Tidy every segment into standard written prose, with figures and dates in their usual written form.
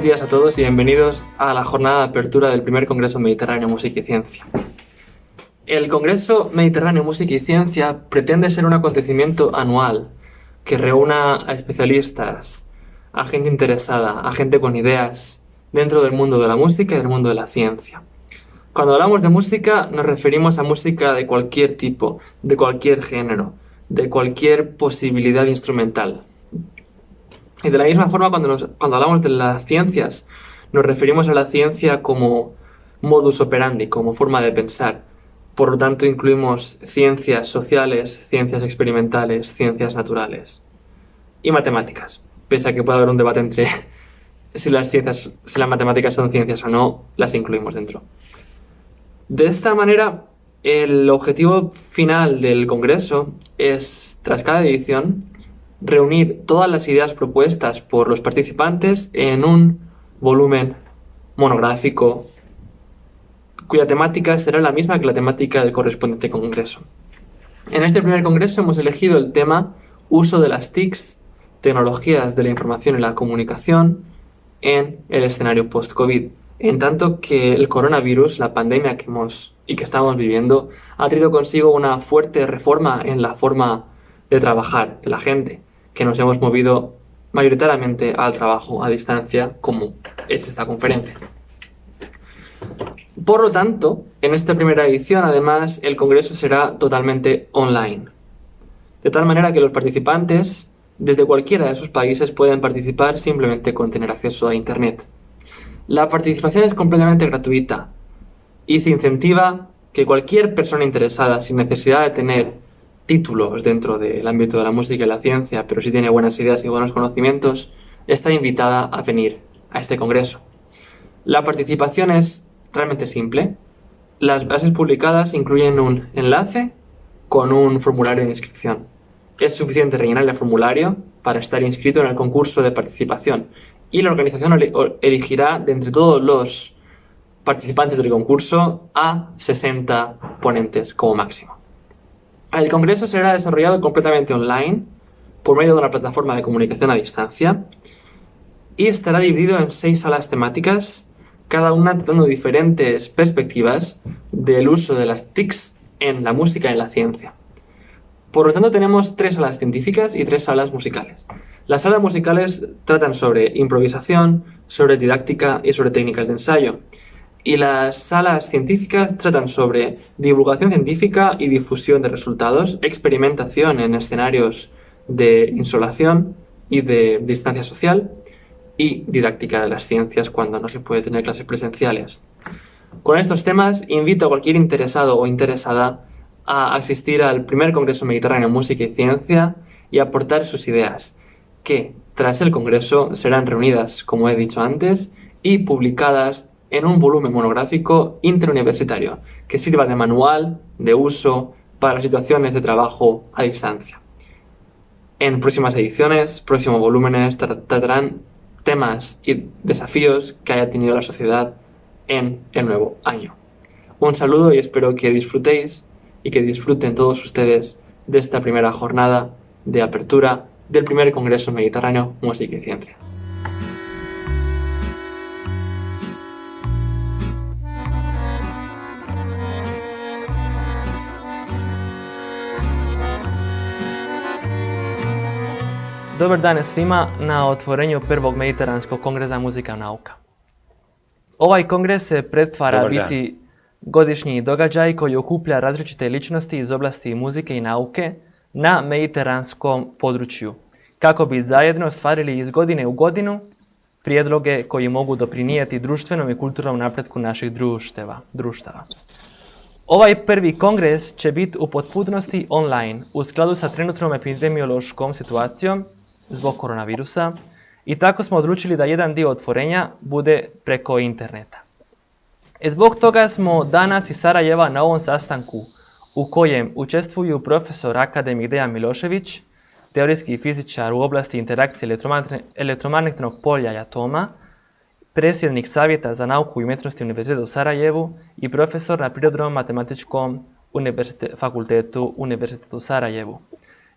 días a todos y bienvenidos a la jornada de apertura del primer Congreso Mediterráneo Música y Ciencia. El Congreso Mediterráneo Música y Ciencia pretende ser un acontecimiento anual que reúna a especialistas, a gente interesada, a gente con ideas dentro del mundo de la música y del mundo de la ciencia. Cuando hablamos de música nos referimos a música de cualquier tipo, de cualquier género, de cualquier posibilidad instrumental. Y de la misma forma, cuando hablamos de las ciencias, nos referimos a la ciencia como modus operandi, como forma de pensar. Por lo tanto, incluimos ciencias sociales, ciencias experimentales, ciencias naturales y matemáticas. Pese a que puede haber un debate entre si las matemáticas son ciencias o no, las incluimos dentro. De esta manera, el objetivo final del Congreso es, tras cada edición, reunir todas las ideas propuestas por los participantes en un volumen monográfico cuya temática será la misma que la temática del correspondiente congreso. En este primer congreso hemos elegido el tema uso de las TICs, tecnologías de la información y la comunicación, en el escenario post-COVID, en tanto que el coronavirus, la pandemia que estamos viviendo, ha traído consigo una fuerte reforma en la forma de trabajar de la gente, que nos hemos movido mayoritariamente al trabajo a distancia, como es esta conferencia. Por lo tanto, en esta primera edición, además, el congreso será totalmente online, de tal manera que los participantes, desde cualquiera de sus países, pueden participar simplemente con tener acceso a Internet. La participación es completamente gratuita y se incentiva que cualquier persona interesada, sin necesidad de tener títulos dentro del ámbito de la música y la ciencia, pero si tiene buenas ideas y buenos conocimientos, está invitada a venir a este congreso. La participación es realmente simple. Las bases publicadas incluyen un enlace con un formulario de inscripción. Es suficiente rellenar el formulario para estar inscrito en el concurso de participación y la organización elegirá de entre todos los participantes del concurso a 60 ponentes como máximo. El congreso será desarrollado completamente online por medio de una plataforma de comunicación a distancia y estará dividido en 6 salas temáticas, cada una tratando diferentes perspectivas del uso de las TICs en la música y en la ciencia. Por lo tanto, tenemos 3 salas científicas y 3 salas musicales. Las salas musicales tratan sobre improvisación, sobre didáctica y sobre técnicas de ensayo. Y las salas científicas tratan sobre divulgación científica y difusión de resultados, experimentación en escenarios de insolación y de distancia social, y didáctica de las ciencias cuando no se puede tener clases presenciales. Con estos temas, invito a cualquier interesado o interesada a asistir al primer Congreso Mediterráneo Música y Ciencia y aportar sus ideas, que tras el Congreso serán reunidas, como he dicho antes, y publicadas en un volumen monográfico interuniversitario que sirva de manual de uso para situaciones de trabajo a distancia. En próximas ediciones, próximos volúmenes tratarán temas y desafíos que haya tenido la sociedad en el nuevo año. Un saludo y espero que disfrutéis y que disfruten todos ustedes de esta primera jornada de apertura del primer Congreso Mediterráneo Música y Ciencia. Dobar dan svima na otvorenju prvog Mediteranskog kongresa Muzika i nauka. Ovaj kongres se pretvara biti godišnji događaj koji okuplja različite ličnosti iz oblasti muzike i nauke na mediteranskom području, kako bi zajedno ostvarili iz godine u godinu prijedloge koji mogu doprinijeti društvenom i kulturnom napretku naših društava. Ovaj prvi kongres će biti u potpunosti online u skladu sa trenutnom epidemiološkom situacijom zbog koronavirusa i tako smo odlučili da jedan dio otvorenja bude preko interneta. Zbog toga smo danas iz Sarajeva na ovom sastanku u kojem učestvuju profesor akademik Dejan Milošević, teorijski fizičar u oblasti interakcije elektromagnetnog polja i atoma, predsjednik Savjeta za nauku i umjetnosti Univerziteta u Sarajevu i profesor na Prirodnom matematičkom fakultetu Univerziteta u Sarajevu.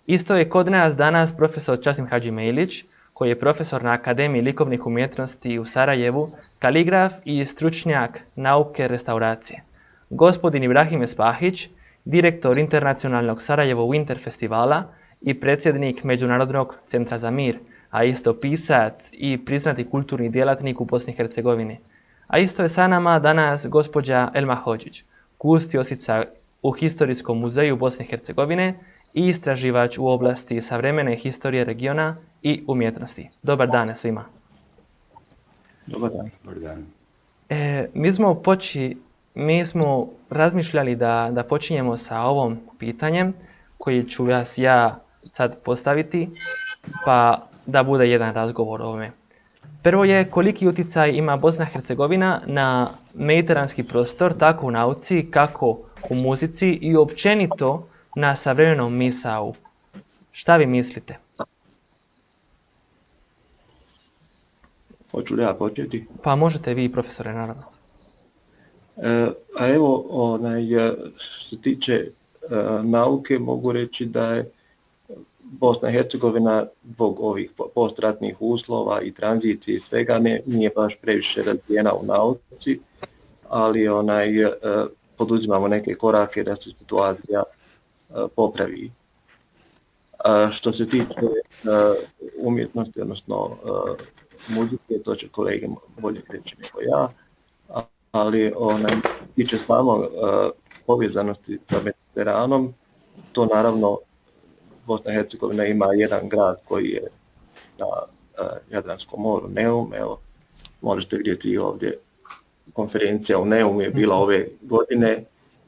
Isto je kod nas danas profesor Časim Hadžimejlić, koji je profesor na Akademiji likovnih umjetnosti u Sarajevu, kaligraf i stručnjak nauke restauracije. Gospodin Ibrahim Espahić, direktor internacionalnog Sarajevo Winter festivala i predsjednik Međunarodnog centra za mir, a isto pisac i priznati kulturni djelatnik u Bosni i Hercegovini. A isto je sa nama danas gospođa Elma Hodžić, kustiosica u Historijskom muzeju Bosne i Hercegovine i istraživač u oblasti savremene historije regiona i umjetnosti. Dobar dan svima. Dobar dan. Dobar dan. Mi smo razmišljali da počinjemo sa ovom pitanjem koji ću ja sad postaviti, pa da bude jedan razgovor o ovome. Prvo je koliki utjecaj ima Bosna i Hercegovina na mediteranski prostor, tako u nauci, kako u muzici i općenito na savremenom misao. Šta vi mislite? Hoću li ja početi? Pa možete vi, profesore, naravno. A evo, što se tiče nauke, mogu reći da je Bosna i Hercegovina zbog ovih postratnih uslova i tranzicije i svega nije baš previše razvijena u nauci, ali poduzimamo neke korake da se situacija popravi. Što se tiče umjetnosti, odnosno muzike, to će kolege bolje reći nego ja, ali tiče samo povezanosti sa Mediteranom, to naravno Bosna i Hercegovina ima jedan grad koji je na Jadranskom moru, Neum. Evo, možete vidjeti ovdje konferencija u Neumu je bila ove godine,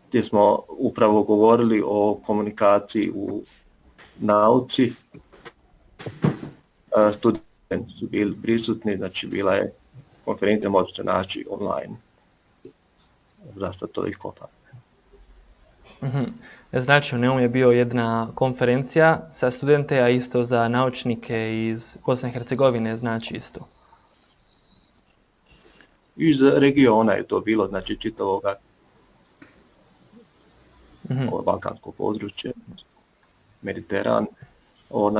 gdje smo upravo govorili o komunikaciji u nauci. Studenti su bili prisutni, znači bila je konferencija, možete naći online. Zašto toliko pa? Znači, u Neumu je bio jedna konferencija sa studente, a isto za naučnike iz Bosne i Hercegovine, znači isto. Iz regiona je to bilo, znači čitavoga balkansko područje, Mediteran.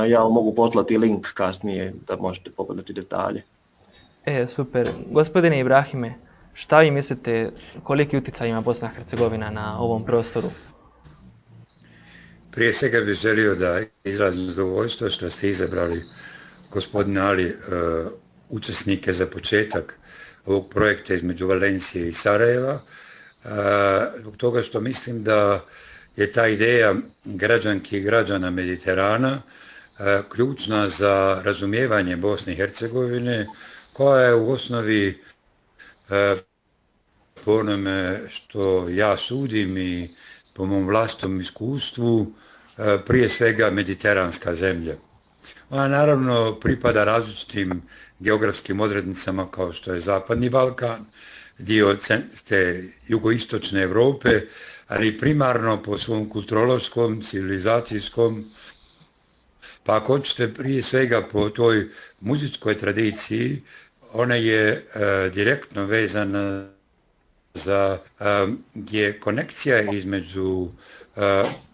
Ja mogu poslati link kasnije da možete pogledati detalje. Super. Gospodine Ibrahime, šta vi mislite, koliki utjecaj ima Bosna i Hercegovina na ovom prostoru? Prije svega bih želio da izrazim zadovoljstvo što ste izabrali gospodine Ali učesnike za početak ovog projekta između Valencije i Sarajeva, zbog toga što mislim da je ta ideja građanki i građana Mediterana ključna za razumijevanje Bosne i Hercegovine, koja je u osnovi po onome što ja sudim i po mom vlastitom iskustvu prije svega mediteranska zemlja. Ona naravno pripada različitim geografskim odrednicama kao što je Zapadni Balkan, dio te jugoistočne Europe, ali primarno po svom kulturološkom, civilizacijskom, pa ako hoćete prije svega po toj muzičkoj tradiciji, ona je direktno vezana za je konekcija između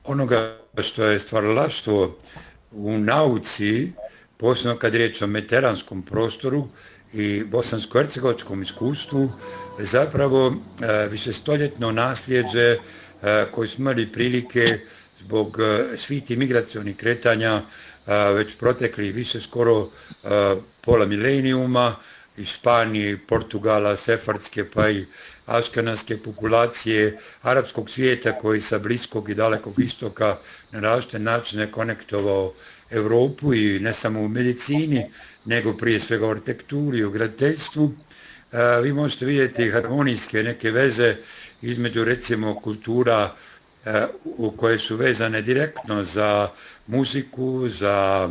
onoga što je stvaralaštvo u nauci, posebno kad je riječ o mediteranskom prostoru i bosansko-hercegovačkom iskustvu, zapravo višestoljetno nasljeđe koje smo imali prilike zbog svih tih migracionih kretanja već protekli više skoro pola milenijuma iz Španije, Portugala, sefardske pa i aškenazske populacije arapskog svijeta koji sa Bliskog i Dalekog istoka na različite načine konektovao Europu i ne samo u medicini, nego prije svega u arhitekturi i u graditeljstvu. Vi možete vidjeti harmonijske neke veze između recimo kultura koje su vezane direktno za muziku, za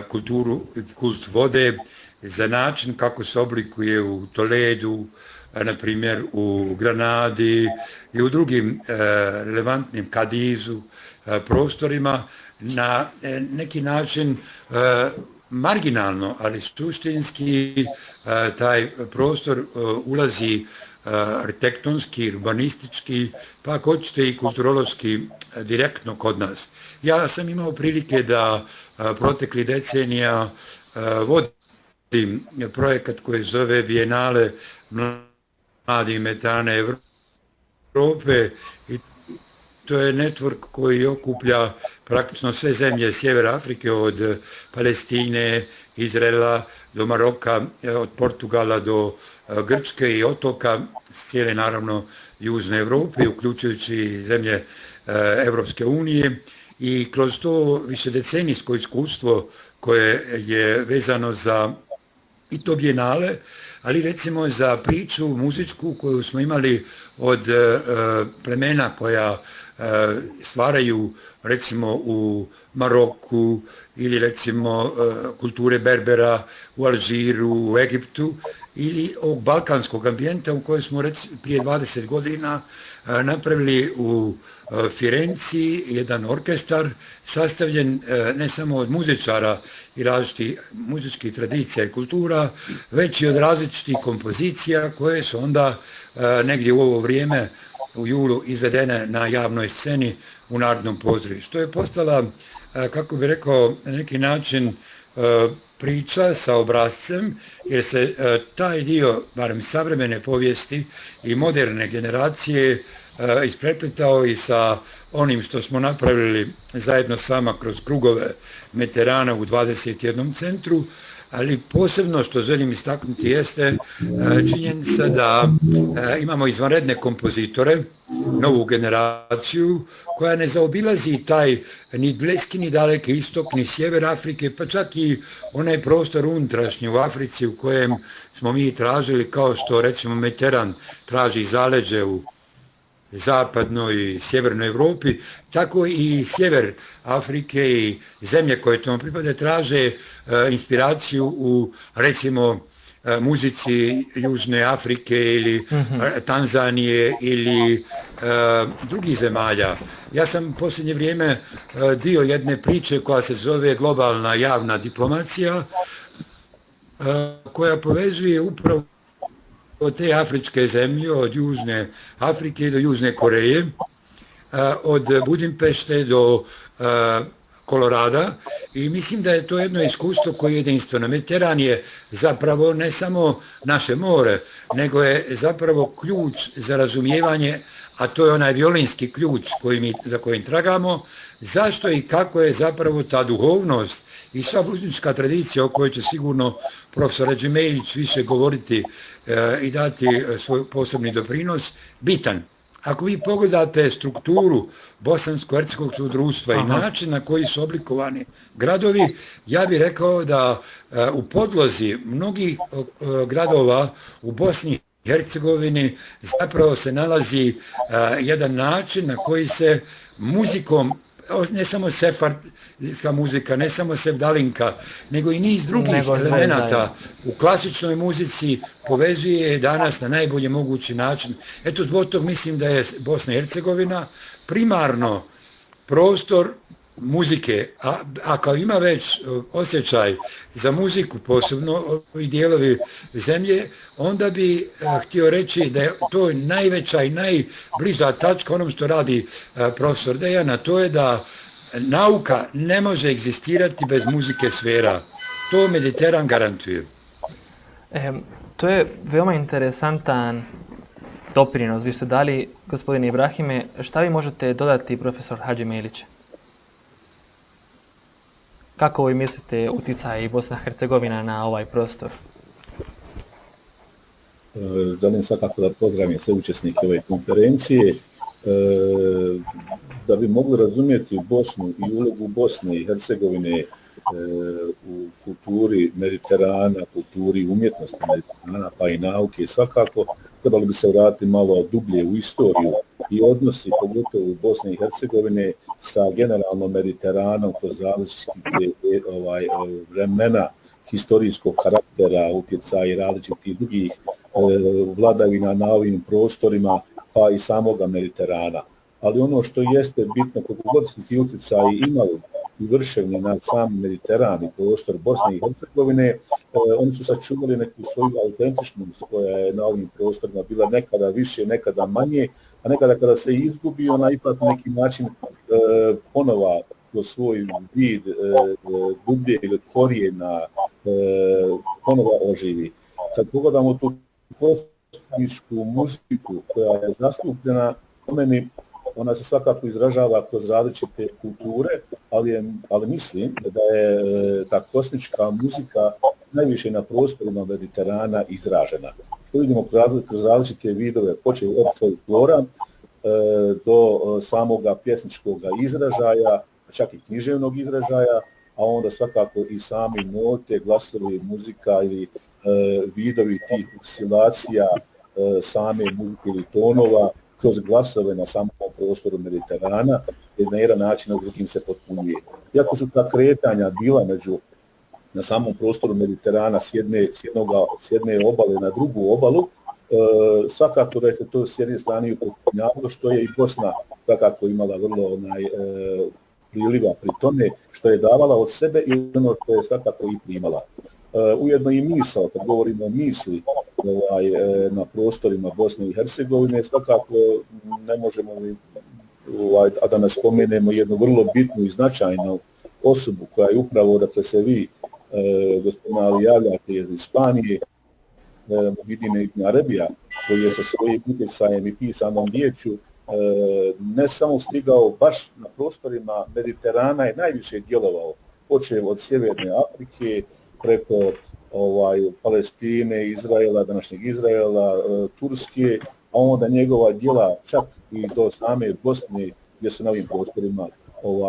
kulturu, kult vode, za način kako se oblikuje u Toledu, na primjer u Granadi i u drugim relevantnim Kadizu prostorima, na neki način marginalno, ali suštinski taj prostor ulazi arhitektonski, urbanistički, pa ako hoćete i kulturološki direktno kod nas. Ja sam imao prilike da protekli decenija vodim projekat koji se zove Bienale mladih veterana Europe i to je network koji okuplja praktično sve zemlje sjevera Afrike od Palestine, Izraela do Maroka, od Portugala do Grčke i otoka, cijele naravno južne Europe, uključujući zemlje Evropske unije i kroz to višedecenijsko iskustvo koje je vezano za i to bijenale, ali recimo za priču muzičku koju smo imali od plemena koja stvaraju recimo u Maroku ili recimo kulture Berbera u Alžiru, u Egiptu ili ovog balkanskog ambijenta u kojem smo prije 20 godina napravili u Firenci jedan orkestar sastavljen ne samo od muzičara i različitih muzičkih tradicija i kultura, već i od različitih kompozicija koje su onda negdje u ovo vrijeme u julu izvedene na javnoj sceni u Narodnom pozorištu. To je postala, kako bi rekao, na neki način priča sa obrazcem, jer se taj dio, barem savremene povijesti i moderne generacije, isprepletao i sa onim što smo napravili zajedno sama kroz krugove veterana u 21. centru, ali posebno što želim istaknuti jeste činjenica da imamo izvanredne kompozitore, novu generaciju, koja ne zaobilazi taj ni bliski ni daleki istok, ni sjever Afrike, pa čak i onaj prostor unutrašnji u Africi u kojem smo mi tražili, kao što recimo Mediteran traži zaleđe u zapadnoj i sjevernoj Europi, tako i sjever Afrike i zemlje koje tomu pripade traže inspiraciju u recimo muzici Južne Afrike ili Tanzanije ili drugih zemalja. Ja sam u posljednje vrijeme dio jedne priče koja se zove globalna javna diplomacija, koja povezuje upravo od te afričke zemlje, od Južne Afrike do Južne Koreje, od Budimpešte do Kolorada i mislim da je to jedno iskustvo koje je jedinstveno. Mediteran je zapravo ne samo naše more, nego je zapravo ključ za razumijevanje, a to je onaj violinski ključ za kojim tragamo, zašto i kako je zapravo ta duhovnost i sva muzička tradicija o kojoj će sigurno profesor Adžemejić više govoriti i dati svoj posebni doprinos, bitan. Ako vi pogledate strukturu bosansko-hercegovačkog društva i način na koji su oblikovani gradovi, ja bih rekao da u podlozi mnogih gradova u Bosni i Hercegovini zapravo se nalazi jedan način na koji se muzikom, ne samo sefardska muzika, ne samo sevdalinka, nego i niz drugih elemenata u klasičnoj muzici povezuje danas na najbolji mogući način. Eto, zbog tog mislim da je Bosna i Hercegovina primarno prostor muzike, a kao ima već osjećaj za muziku, posebno ovi dijelovi zemlje, onda bi htio reći da je to najveća i najbliža tačka onom što radi profesor Dejan, a to je da nauka ne može egzistirati bez muzike sfera. To Mediteran garantuje. To je veoma interesantan doprinos. Vi ste dali, gospodine Ibrahime, šta vi možete dodati, profesor Hadžimilić? Kako vi mislite uticaj Bosna i Hercegovina na ovaj prostor? Želim svakako da pozdravim sve učesnike ove konferencije. Da bi mogli razumjeti Bosnu i ulogu Bosne i Hercegovine u kulturi Mediterana, kulturi umjetnosti Mediterana, pa i nauke, svakako trebali bi se vratiti malo dublje u istoriju i odnosi, pogotovo u Bosne i Hercegovine, sa generalno Mediteranom kroz različite vremena historijskog karaktera, utjecaja i različitih drugih vladavina na ovim prostorima, pa i samoga Mediterana. Ali ono što jeste bitno, kako god su ti utjecaji imali i vršenje na sam Mediteran i prostor Bosne i Hercegovine, oni su sačuvali neku svoju autentičnost koja je na ovim prostorima bila nekada više, nekada manje, a nekada kada se izgubi, ona ipak na neki način ponova kroz svoj vid dubljeg korijena ponova oživi. Kad pogledamo tu kosmičku muziku koja je zastupljena, po meni ona se svakako izražava kroz različite kulture, ali mislim da je ta kosmička muzika najviše na prostorima Mediterana izražena. Što vidimo kroz različite vidove, počev od folklora do samoga pjesničkog izražaja, čak i književnog izražaja, a onda svakako i sami note, glasovi, muzika ili vidovi tih oscilacija same muzike ili tonova kroz glasove na samom prostoru Mediterana, jer na jedan način na drugim se potpunjuje. Iako su ta kretanja bila na samom prostoru Mediterana s jedne obale na drugu obalu, svakako da se to s jedne strane upotpunjavalo, što je i Bosna svakako imala vrlo priliva pri tome, što je davala od sebe i ono što je svakako i primala. Ujedno i misao, kad govorimo o misli na prostorima Bosne i Hercegovine, svakako ne možemo a da nas spomenemo jednu vrlo bitnu i značajnu osobu koja je upravo, dakle se vi, gospodine Ali, javljate iz Španije, Muhidine ibn Arabija, koji je sa svojim utjecajem i pisanom riječju ne samo stigao baš na prostorima Mediterana, je najviše djelovao, počev od Sjeverne Afrike, preko Palestine, Izraela, današnjeg Izraela, Turske, a onda njegova djela čak i do same Bosne, gdje se na ovim prostorima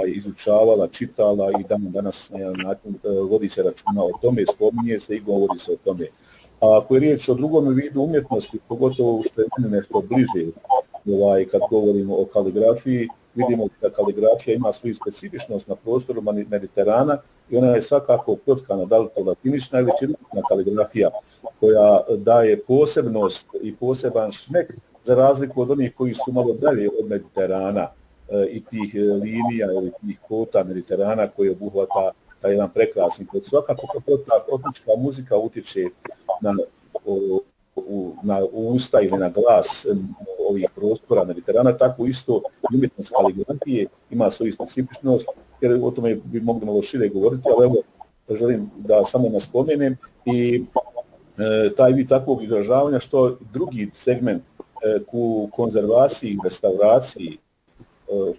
izučavala, čitala i danas na jedan način vodi se računa o tome, spominje se i govori se o tome. A ako je riječ o drugom vidu umjetnosti, pogotovo što je meni nešto bliže, kad govorimo o kaligrafiji, vidimo da kaligrafija ima svoju specifičnost na prostoru Mediterana i ona je svakako protkana, da li to latinična ili ćirilična kaligrafija, koja daje posebnost i poseban šmek za razliku od onih koji su malo dalje od Mediterana i tih linija ili tih kota Mediterana koji obuhvata taj jedan prekrasni kod. Svakako ta kotnička muzika utječe na usta ili na glas ovih prostora Mediterana, tako isto umjetnost kaligrafije ima svoju specifičnost, jer o tome bi mogli malo šire govoriti, ali evo želim da samo nas spomenem i taj vid takvog izražavanja, što drugi segment u konzervaciji, restauraciji,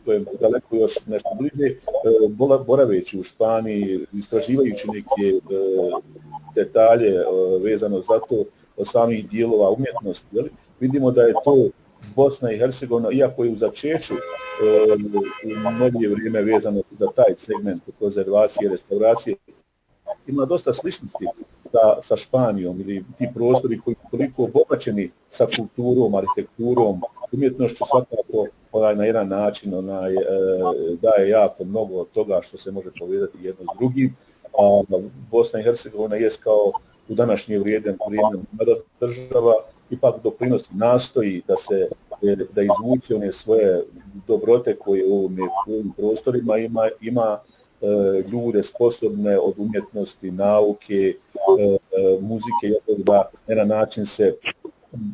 što je daleko još nešto bliže, boraveći u Španiji, istraživajući neke detalje vezano za to od samih dijelova umjetnosti, vidimo da je to Bosna i Hercegovina, iako je u začeću u novije vrijeme vezano za taj segment konzervacije, restauracije, ima dosta sličnosti sa Španijom ili ti prostori koji su toliko obogaćeni sa kulturom, arhitekturom, umjetnošću, svakako na jedan način daje jako mnogo od toga što se može povezati jedno s drugim. A Bosna i Hercegovina je kao u današnje vrijeme država, ipak doprinosi, nastoji da izvuče one svoje dobrote koje u ovim prostorima ima ljude sposobne od umjetnosti, nauke, muzike, da na jedan način se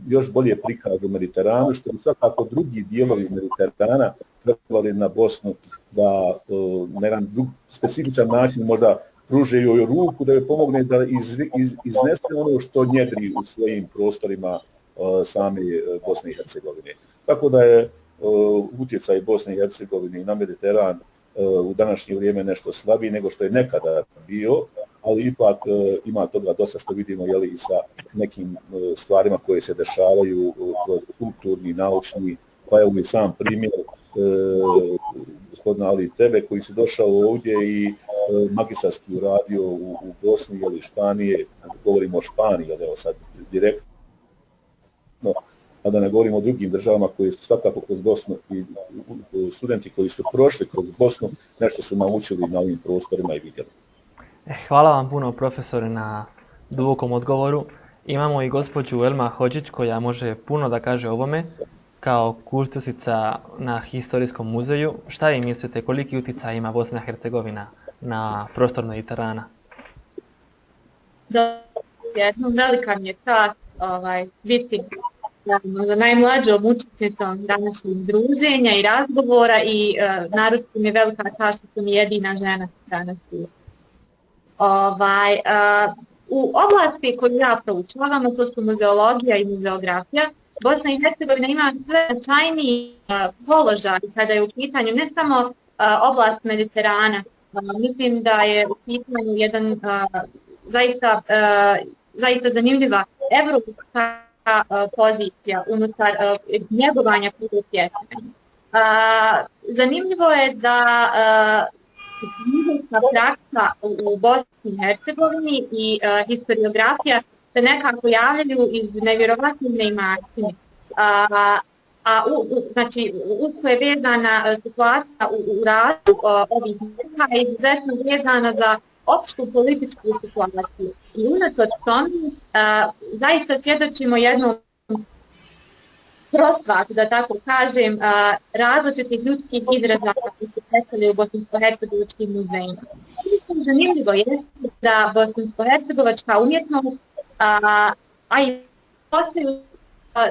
još bolje prikažu Mediteranu, što bi svakako drugi dijelovi Mediterana trebali na Bosnu da na jedan specifičan način možda pruže joj ruku, da joj pomogne da iznese ono što njedri u svojim prostorima same Bosne i Hercegovine. Tako da je utjecaj Bosne i Hercegovine na Mediteran u današnje vrijeme nešto slabiji nego što je nekada bio, ali ipak ima toga dosta što vidimo i sa nekim stvarima koje se dešavaju kroz kulturni, naučni, pa evo i sam primjer gospodina Ali tebe koji si došao ovdje i magistarski uradio u Bosni ili Španije, govorimo o Španiji, ali evo sad direktno, a da ne govorimo o drugim državama koji su svakako kroz Bosnu i studenti koji su prošli kroz Bosnu nešto su naučili na ovim prostorima i vidjeli. Hvala vam puno, profesore, na dubokom odgovoru. Imamo i gospođu Elma Hodžić koja može puno da kaže o ovome. Kao kustosica na Historijskom muzeju, šta vi mislite, koliki utjecaj ima Bosna i Hercegovina na prostor Mediterana? Velika mi je čast biti možda najmlađom učesnicom današnjih druženja i razgovora i naročito mi je velika čast što sam jedina žena danas tu. U oblasti koju ja proučavam, to su muzeologija i muzeografija, Bosna i Hercegovina ima sve značajniji položaj kada je u pitanju ne samo oblast Mediterana. Mislim da je u pitanju jedan zaista zanimljiva evropska pozicija unutar njegovanja kulturno-pjesmena. Zanimljivo je da muzejska praksa u Bosni i Hercegovini i historiografija se nekako javljaju iz nevjerovatnih neimaštine. Znači, usko je vezana situacija u radu ovih muzika i izuzetno vezana za opštu političku situaciju. I unatoč tome, zaista svjedočimo jednom prosvaku, da tako kažem, različitih ljudskih izraza koji se predstavljaju u bosansko-hercegovačkim muzejima. Zanimljivo je da bosansko-hercegovačka umjetnost, a i postaju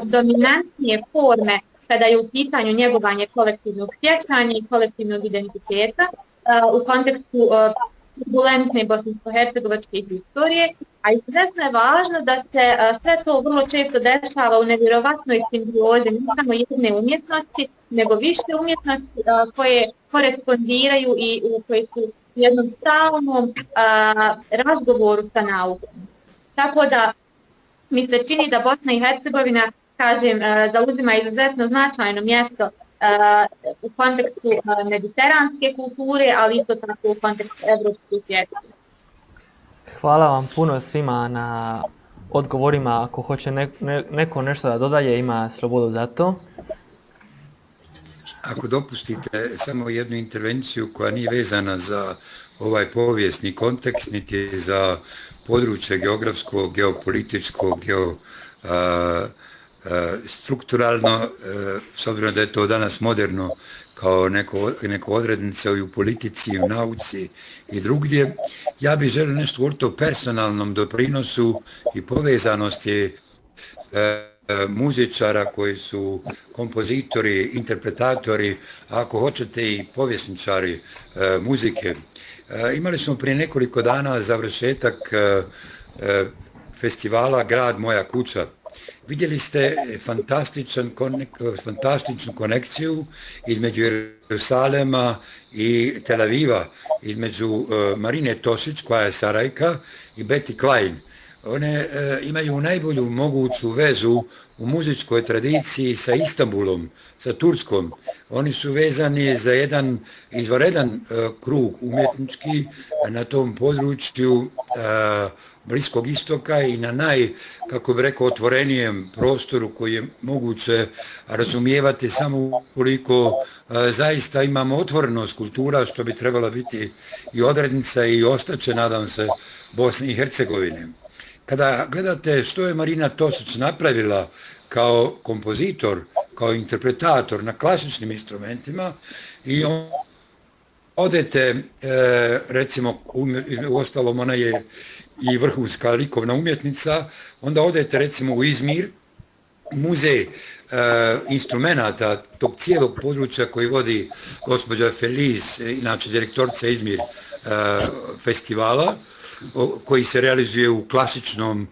dominantnije forme kada je u pitanju njegovanje kolektivnog sjećanja i kolektivnog identiteta u kontekstu turbulentne bosansko-hercegovačke historije, a izuzetno je važno da se sve to vrlo često dešava u nevjerovatnoj simbiozi ne samo jedne umjetnosti, nego više umjetnosti koje korespondiraju i koje su u jednom stalnom razgovoru sa naukom. Tako da mi se čini da Bosna i Hercegovina, kažem, zauzima izuzetno značajno mjesto u kontekstu mediteranske kulture, ali isto tako u kontekstu evropskog svijeta. Hvala vam puno svima na odgovorima. Ako hoće neko nešto da dodaje, ima slobodu za to. Ako dopustite samo jednu intervenciju koja nije vezana za ovaj povijesni kontekst, niti za područje geografsko, geopolitičko, strukturalno, s obzirom da je to danas moderno kao neko odrednice i u politici, i u nauci i drugdje, ja bih želio nešto govoriti o personalnom doprinosu i povezanosti muzičara koji su kompozitori, interpretatori, a ako hoćete i povjesničari muzike. Imali smo prije nekoliko dana završetak festivala Grad moja kuća. Vidjeli ste fantastičnu konekciju između Jerusalema i Tel Aviva, između Marine Tošić, koja je Sarajka, i Betty Klein. One imaju najbolju moguću vezu u muzičkoj tradiciji sa Istanbulom, sa Turskom. Oni su vezani za jedan izvanredan krug umjetnički na tom području Bliskog istoka i na kako bi rekao, otvorenijem prostoru koji je moguće razumijevati samo ukoliko zaista imamo otvorenost kultura, što bi trebala biti i odrednica i ostaće, nadam se, Bosne i Hercegovine. Kada gledate što je Marina Tošić napravila kao kompozitor, kao interpretator na klasičnim instrumentima i odete, recimo, uostalom ona je i vrhunska likovna umjetnica, onda odete recimo u Izmir, muzej instrumenata tog cijelog područja koji vodi gospođa Feliz, inače direktorica Izmir festivala, koji se realizuje u klasičnom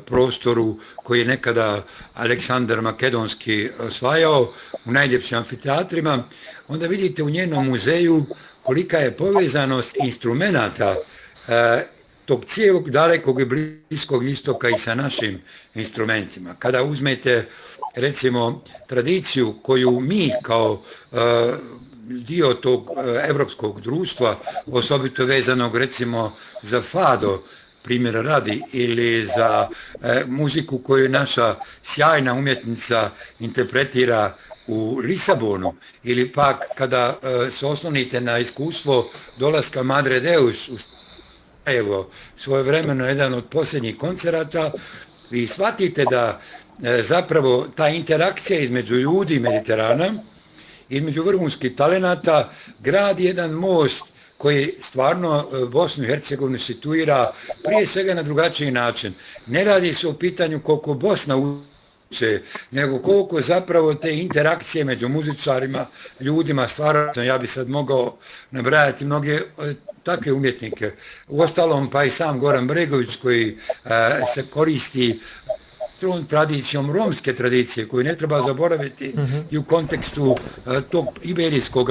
prostoru koji je nekada Aleksandar Makedonski osvajao u najljepšim amfiteatrima, onda vidite u njenom muzeju kolika je povezanost instrumenata tog cijelog dalekog i Bliskog istoka i sa našim instrumentima. Kada uzmete recimo tradiciju koju mi kao dio tog evropskog društva, osobito vezanog recimo za fado, primjera radi, ili za muziku koju naša sjajna umjetnica interpretira u Lisabonu, ili pak kada se oslonite na iskustvo dolaska Madre Deus u Sarajevo, svojevremeno jedan od posljednjih koncerata, vi shvatite da zapravo ta interakcija između ljudi Mediterana, između vrhunskih talenata, gradi jedan most koji stvarno Bosnu i Hercegovinu situira prije svega na drugačiji način. Ne radi se o pitanju koliko Bosna nego koliko zapravo te interakcije među muzičarima, ljudima, stvarno ja bi sad mogao nabrajati mnoge takve umjetnike. Uostalom pa i sam Goran Bregović koji se koristi tradicijom romske tradicije koju ne treba zaboraviti i u kontekstu tog iberijskog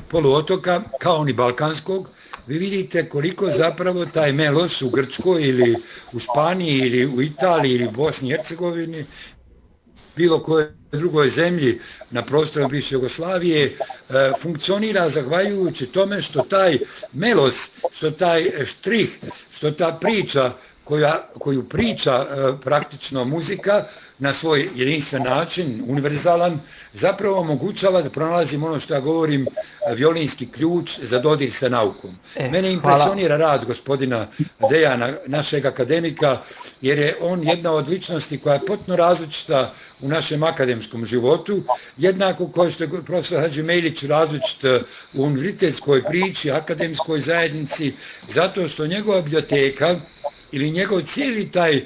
poluotoka kao ni balkanskog. Vi vidite koliko zapravo taj melos u Grčkoj ili u Španiji ili u Italiji ili u Bosni i Hercegovini, bilo kojoj drugoj zemlji na prostoru bivše Jugoslavije, funkcionira zahvaljujući tome što taj melos, što taj štrih, što ta priča koju priča praktično muzika na svoj jedinstven način, univerzalan, zapravo omogućava da pronalazim ono što ja govorim, violinski ključ za dodir sa naukom. Mene impresionira rad gospodina Dejana, našeg akademika, jer je on jedna od ličnosti koja je potpuno različita u našem akademskom životu, jednako kao što je profesor Hadžimejlić različit u univerzitetskoj priči, akademskoj zajednici, zato što njegova biblioteka ili njegov cijeli taj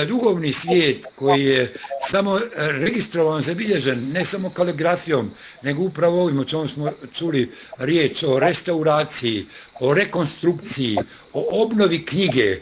duhovni svijet koji je samo registrovan, zabilježen, ne samo kaligrafijom, nego upravo ovim o čemu smo čuli riječ o restauraciji, o rekonstrukciji, o obnovi knjige.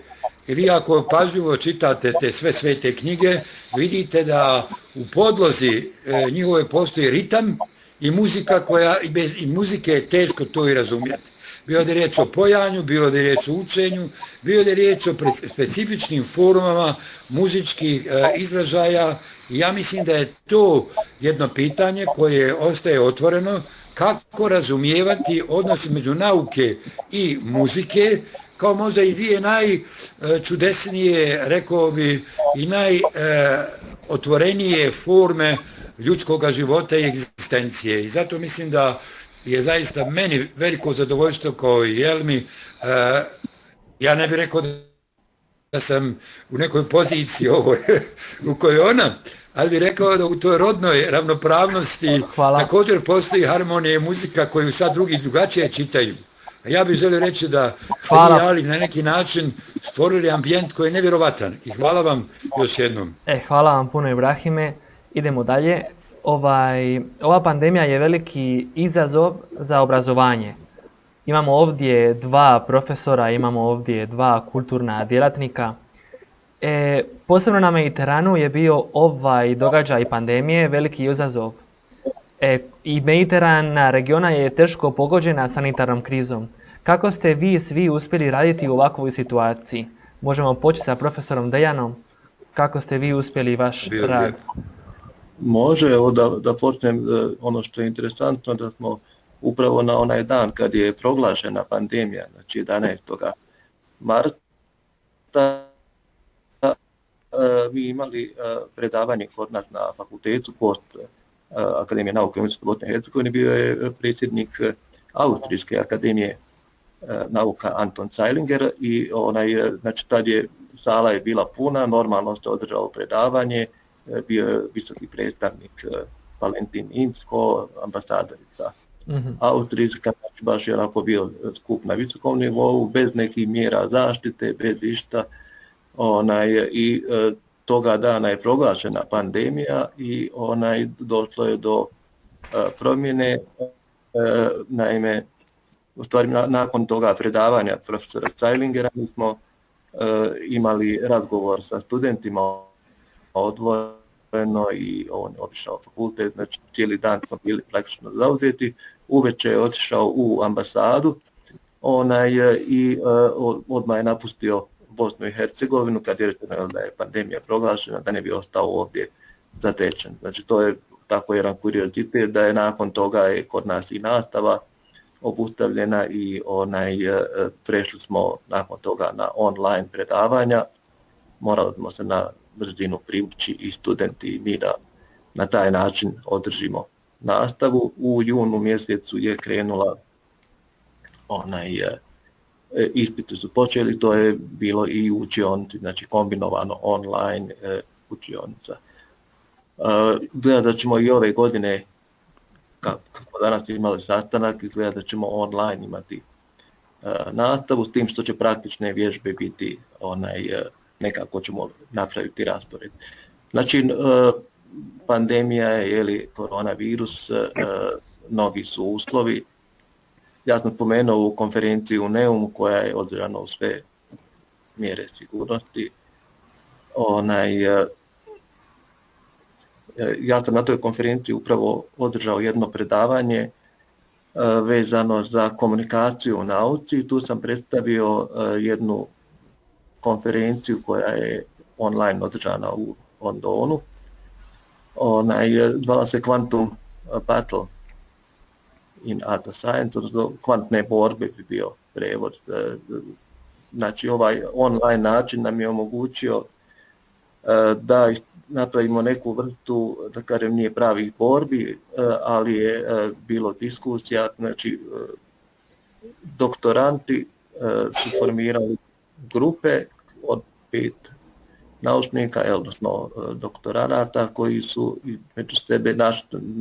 I vi ako pažljivo čitate te sve svete knjige, vidite da u podlozi njihove postoji ritam i muzika i bez muzike je teško to i razumjeti. Bilo da je riječ o pojanju, bilo da je riječ o učenju, bilo da je riječ o specifičnim formama muzičkih izražaja. I ja mislim da je to jedno pitanje koje ostaje otvoreno, kako razumijevati odnos među nauke i muzike, kao možda i dvije najčudesnije, rekao bi, i najotvorenije forme ljudskog života i egzistencije. I zato mislim da je zaista meni veliko zadovoljstvo kao i Jelmi. Ja ne bih rekao da sam u nekoj poziciji u kojoj ona, ali bih rekao da u toj rodnoj ravnopravnosti također postoji harmonija i muzika koju sad drugi drugačije čitaju. A ja bih želio reći da ste vi, Ali, na neki način stvorili ambijent koji je nevjerovatan. I hvala vam još jednom. Hvala vam puno, Ibrahime. Idemo dalje. Ova pandemija je veliki izazov za obrazovanje. Imamo ovdje 2 profesora, imamo ovdje 2 kulturna djelatnika. Posebno na Mediteranu je bio ovaj događaj pandemije veliki izazov. I Mediterana regiona je teško pogođena sanitarnom krizom. Kako ste vi svi uspjeli raditi u ovakvoj situaciji? Možemo početi sa profesorom Dejanom. Kako ste vi uspjeli vaš rad? Može, da počnem. Ono što je interesantno da smo upravo na onaj dan kad je proglašena pandemija, znači 11. marta, mi imali predavanje kod nas na fakultetu post Akademije nauke i umjetnosti Bosne i Hercegovine, bio je predsjednik Austrijske akademije nauka Anton Zeilinger i znači tad je sala je bila puna, normalno se održalo predavanje, bio je visoki predstavnik Valentin Inzko, ambasadorica Austrijska, znači baš je onako bio skup na visokom nivou, bez nekih mjera zaštite, bez išta. I toga dana je proglašena pandemija i došlo je do promjene. Naime, u stvari nakon toga predavanja profesora Zeilingera mi smo imali razgovor sa studentima odvojeno i on je otišao fakultet, znači cijeli dan smo bili praktično zauzeti. Uveče je otišao u ambasadu i odmah je napustio Bosnu i Hercegovinu kad je rečeno da je pandemija proglašena, da ne bi ostao ovdje zatečen. Znači to je tako jedan kuriozitet da je nakon toga je kod nas i nastava obustavljena i prešli smo nakon toga na online predavanja. Morali smo se na brzinu privući i studenti i mi da na taj način održimo nastavu. U junu mjesecu je krenula ispiti su počeli, to je bilo i u učionici, znači kombinovano online učionica. Gleda da ćemo i ove godine, kako danas imali sastanak, gleda da ćemo online imati nastavu, s tim što će praktične vježbe biti nekako ćemo napraviti raspored. Znači, pandemija je ili koronavirus, mnogi su uslovi. Ja sam pomenuo ovu konferenciju u Neumu koja je održana u sve mjere sigurnosti. Ja sam na toj konferenciji upravo održao jedno predavanje vezano za komunikaciju u nauci. Tu sam predstavio jednu konferenciju koja je online održana u Londonu. Zvala se Quantum Battle in Art Science, odnosno kvantne borbe bi bio prevod. Znači ovaj online način nam je omogućio da napravimo neku vrstu, da kažem, nije pravih borbi, ali je bilo diskusija, znači doktoranti su formirali grupe od 5 naučnika, odnosno doktoranata koji su među sebe,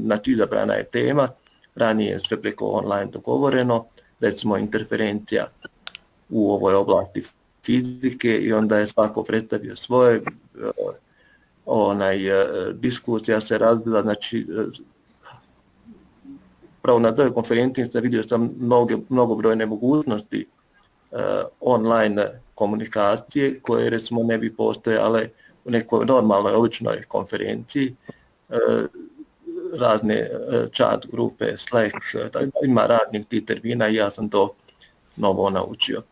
znači izabrana je tema, ranije je sve preko online dogovoreno, recimo interferencija u ovoj oblasti fizike i onda je svako predstavio svoje, diskusija se razvila, znači pravo na toj konferenciji sam vidio mnogobrojne mogućnosti online komunikacije koje recimo ne bi postojale u nekoj normalnoj, običnoj konferenciji, razne chat grupe, Slack, ima raznih tih termina i ja sam to novo naučio.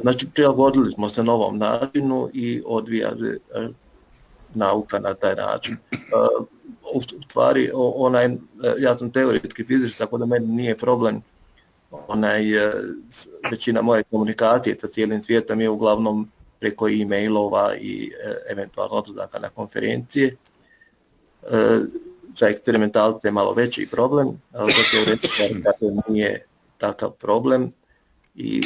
Znači prilagodili smo se novom načinu i odvijali nauka na taj način. U stvari, ja sam teoretski fizičar, tako da meni nije problem. Većina moje komunikacije sa cijelim svijetom je uglavnom preko e-mailova i eventualno odlazaka na konferencije. Za eksperimentalce je malo veći problem, ali za teoretičare nije takav problem. I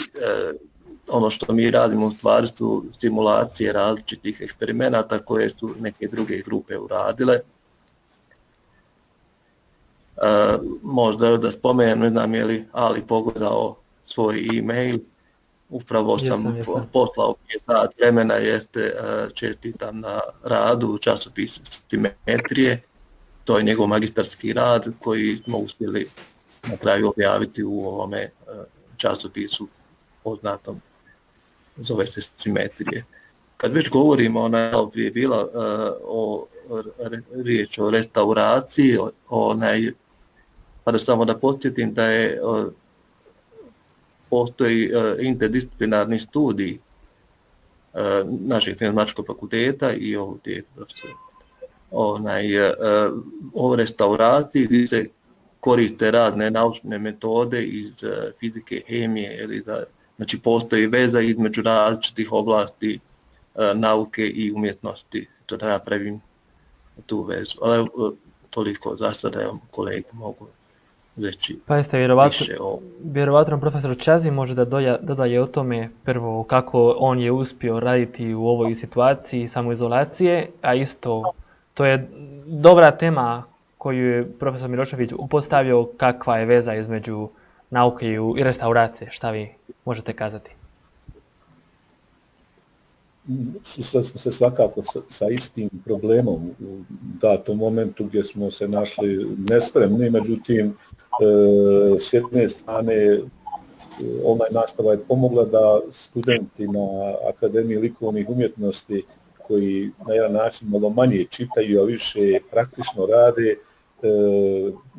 ono što mi radimo u stvari su simulacije različitih eksperimenata koje su neke druge grupe uradile. Možda da spomenem, ne znam je li Ali pogledao svoj e-mail, upravo sam poslao prije sat vremena, čestitam na radu u časopisu Simetrije, to je njegov magistarski rad koji smo uspjeli na kraju objaviti u ovome časopisu poznatom, zove se Simetrije. Kad već govorimo, ona prije bila riječ o restauraciji, pa da samo da podsjetim da postoji interdisciplinarni studij našeg Filozofskog fakulteta i ovog o restauraciji gdje se koriste razne naučne metode iz fizike, hemije, znači postoji veza između različitih oblasti nauke i umjetnosti, to da napravim tu vezu. Ali toliko za sada, evo kolege mogu reći više o... Vjerovatno profesor Čazi može da dodaje o tome prvo kako on je uspio raditi u ovoj situaciji samoizolacije, a isto to je dobra tema koju je profesor Milošević upostavio, kakva je veza između nauke i restauracije, šta vi možete kazati? Susreli smo se svakako sa istim problemom u datom momentu gdje smo se našli nespremni, međutim, s jedne strane online nastava je pomogla da studenti na Akademiji likovnih umjetnosti koji na jedan način malo manje čitaju, a više praktično rade,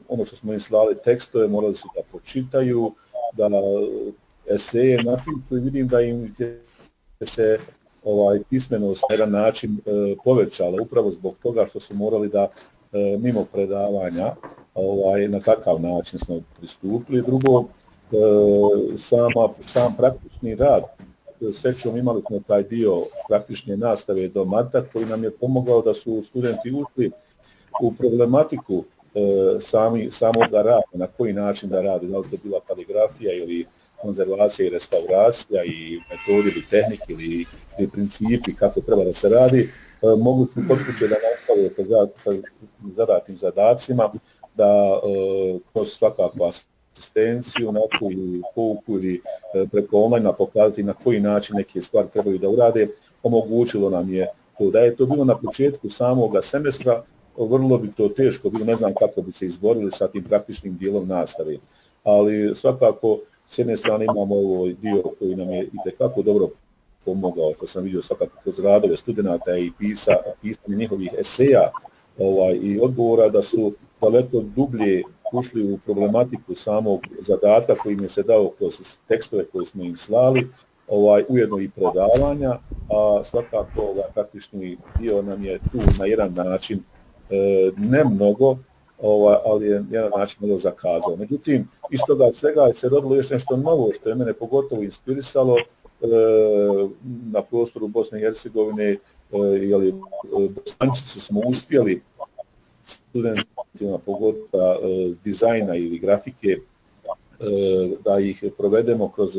ono što smo im slali tekstove, morali su da pročitaju, da eseje napišu i vidim da im se pismenost na jedan način povećala, upravo zbog toga što su morali da mimo predavanja na takav način smo pristupili. Drugo, sam praktični rad, srećom imali smo taj dio praktične nastave do mata koji nam je pomogao da su studenti ušli u problematiku samoga rada, na koji način da radi, da li to bila kaligrafija ili konzervacija i restauracija i metodi ili tehnike ili principi kako treba da se radi, mogli su kod kuće da nastave sa zadatim zadacima, da kroz svakakvu asistenciju, ili pouku ili preko online pokazati na koji način neke stvari trebaju da urade, omogućilo nam je to. Da je to bilo na početku samoga semestra, vrlo bi to teško bilo, ne znam kako bi se izborili sa tim praktičnim dijelom nastave. Ali svakako, s jedne strane imamo ovaj dio koji nam je itekako dobro pomogao, što sam vidio svakako kroz radove studenata i pisanje njihovih eseja i odgovora, da su daleko dublje ušli u problematiku samog zadatka koji im je se dao kroz tekstove koje smo im slali, ujedno i predavanja, a svakako praktični dio nam je tu na jedan način, ne mnogo, ali je jedan način malo zakazao. Međutim, iz toga svega se rodilo još nešto novo što je mene pogotovo inspirisalo na prostoru Bosne i Hercegovine, Bosančicu smo uspjeli studentima pogotovo dizajna ili grafike da ih provedemo kroz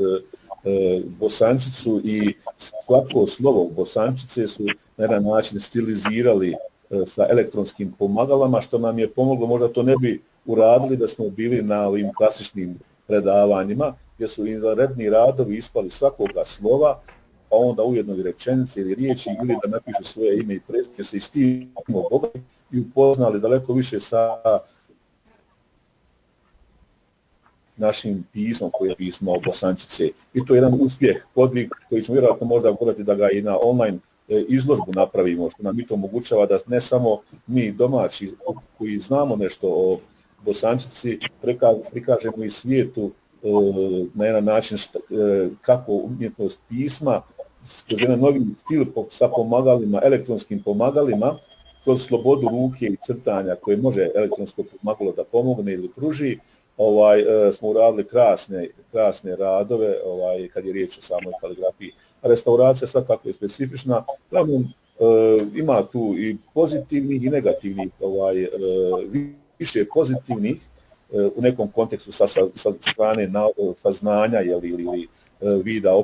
Bosančicu i svako slovo Bosančice su na jedan način stilizirali sa elektronskim pomagalama, što nam je pomoglo, možda to ne bi uradili da smo bili na ovim klasičnim predavanjima, gdje su izvanredni radovi ispali svakoga slova, pa onda ujedno i rečenice ili riječi, ili da napišu svoje ime i prezime, se i s tim obogatili i upoznali daleko više sa našim pismom koje je pismo Bosančice. I to je jedan uspjeh, podvig koji ćemo vjerojatno možda gledati da ga i na online izložbu napravimo, što nam i to omogućava da ne samo mi domaći koji znamo nešto o Bosančici prikažemo i svijetu na jedan način kako umjetnost pisma kroz jedan novi stil sa pomagalima, elektronskim pomagalima, kroz slobodu ruke i crtanja koje može elektronsko pomagalo da pomogne ili pruži, smo uradili krasne radove kad je riječ o samoj kaligrafiji. Restauracija svakako je specifična, ima tu i pozitivnih i negativnih, više pozitivnih u nekom kontekstu sa strane saznanja ili vida